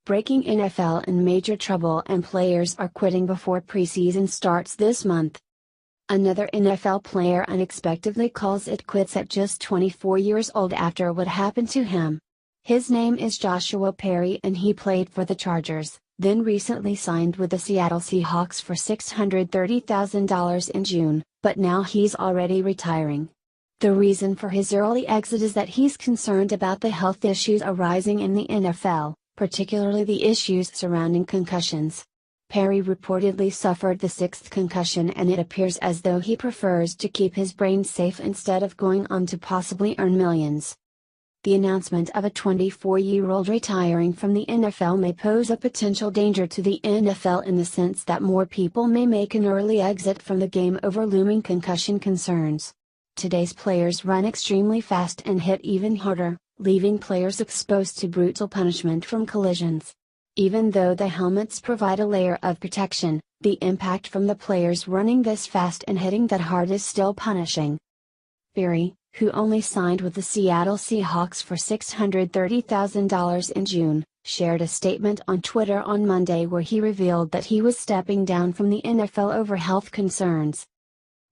Breaking: NFL in major trouble and players are quitting before preseason starts this month. Another NFL player unexpectedly calls it quits at just 24 years old after what happened to him. His name is Joshua Perry and he played for the Chargers, then recently signed with the Seattle Seahawks for $630,000 in June, but now he's already retiring. The reason for his early exit is that he's concerned about the health issues arising in the NFL, particularly the issues surrounding concussions. Perry reportedly suffered the sixth concussion and it appears as though he prefers to keep his brain safe instead of going on to possibly earn millions. The announcement of a 24-year-old retiring from the NFL may pose a potential danger to the NFL in the sense that more people may make an early exit from the game over looming concussion concerns. Today's players run extremely fast and hit even harder, leaving players exposed to brutal punishment from collisions. Even though the helmets provide a layer of protection, the impact from the players running this fast and hitting that hard is still punishing. Perry, who only signed with the Seattle Seahawks for $630,000 in June, shared a statement on Twitter on Monday where he revealed that he was stepping down from the NFL over health concerns.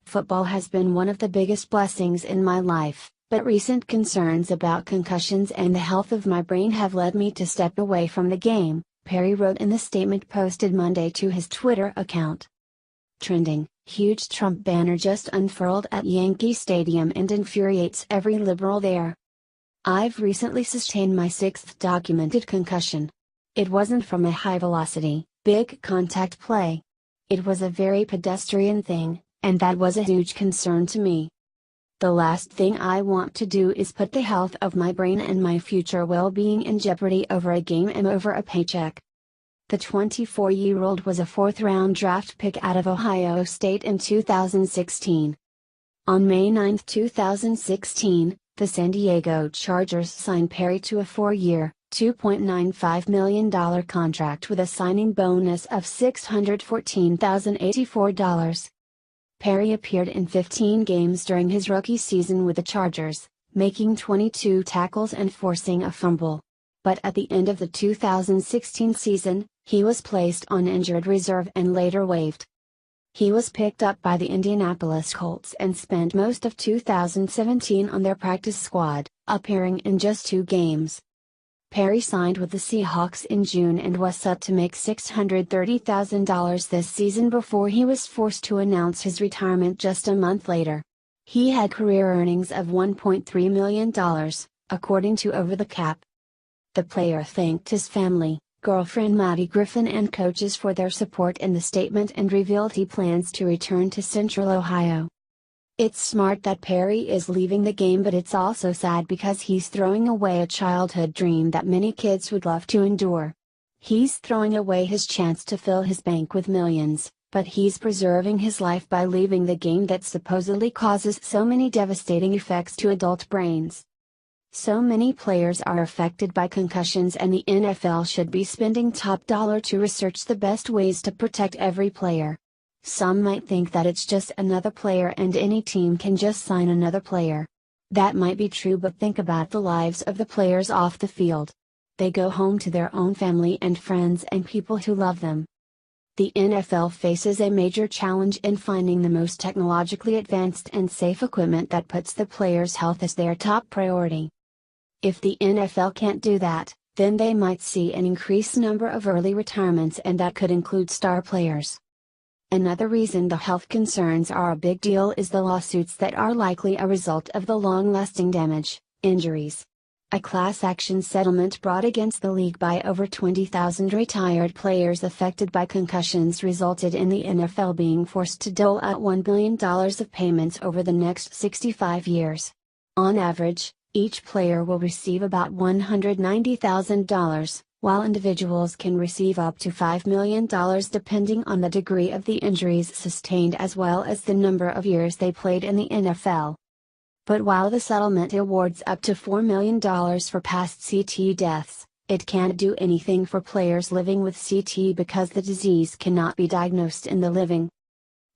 "Football has been one of the biggest blessings in my life, but recent concerns about concussions and the health of my brain have led me to step away from the game," Perry wrote in the statement posted Monday to his Twitter account. Trending: huge Trump banner just unfurled at Yankee Stadium and infuriates every liberal there. "I've recently sustained my sixth documented concussion. It wasn't from a high-velocity, big contact play. It was a very pedestrian thing, and that was a huge concern to me. The last thing I want to do is put the health of my brain and my future well-being in jeopardy over a game and over a paycheck." The 24-year-old was a fourth-round draft pick out of Ohio State in 2016. On May 9, 2016, the San Diego Chargers signed Perry to a 4-year, $2.95 million contract with a signing bonus of $614,084. Perry appeared in 15 games during his rookie season with the Chargers, making 22 tackles and forcing a fumble. But at the end of the 2016 season, he was placed on injured reserve and later waived. He was picked up by the Indianapolis Colts and spent most of 2017 on their practice squad, appearing in just 2 games. Perry signed with the Seahawks in June and was set to make $630,000 this season before he was forced to announce his retirement just a month later. He had career earnings of $1.3 million, according to Over the Cap. The player thanked his family, girlfriend Maddie Griffin and coaches for their support in the statement and revealed he plans to return to Central Ohio. "It's smart that Perry is leaving the game, but it's also sad because he's throwing away a childhood dream that many kids would love to endure. He's throwing away his chance to fill his bank with millions, but he's preserving his life by leaving the game that supposedly causes so many devastating effects to adult brains. So many players are affected by concussions and the NFL should be spending top dollar to research the best ways to protect every player. Some might think that it's just another player and any team can just sign another player. That might be true, but think about the lives of the players off the field. They go home to their own family and friends and people who love them. The NFL faces a major challenge in finding the most technologically advanced and safe equipment that puts the players' health as their top priority. If the NFL can't do that, then they might see an increased number of early retirements, and that could include star players. Another reason the health concerns are a big deal is the lawsuits that are likely a result of the long-lasting damage, injuries. A class action settlement brought against the league by over 20,000 retired players affected by concussions resulted in the NFL being forced to dole out $1 billion of payments over the next 65 years. On average, each player will receive about $190,000, while individuals can receive up to $5 million depending on the degree of the injuries sustained as well as the number of years they played in the NFL. But while the settlement awards up to $4 million for past CTE deaths, it can't do anything for players living with CTE because the disease cannot be diagnosed in the living.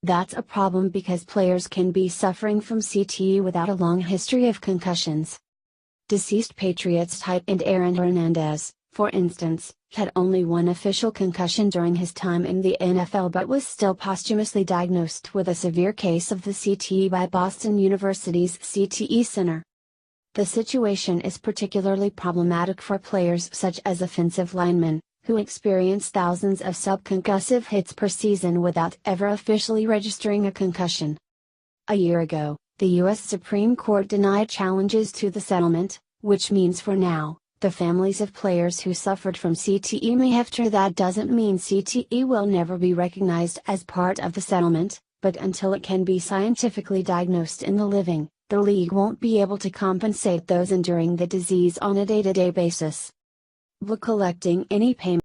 That's a problem because players can be suffering from CTE without a long history of concussions. Deceased Patriots tight end Aaron Hernandez, for instance, had only one official concussion during his time in the NFL but was still posthumously diagnosed with a severe case of the CTE by Boston University's CTE Center. The situation is particularly problematic for players such as offensive linemen, who experience thousands of subconcussive hits per season without ever officially registering a concussion. A year ago, the U.S. Supreme Court denied challenges to the settlement, which means for now, the families of players who suffered from CTE may have to. That doesn't mean CTE will never be recognized as part of the settlement, but until it can be scientifically diagnosed in the living, the league won't be able to compensate those enduring the disease on a day-to-day basis. Collecting any payment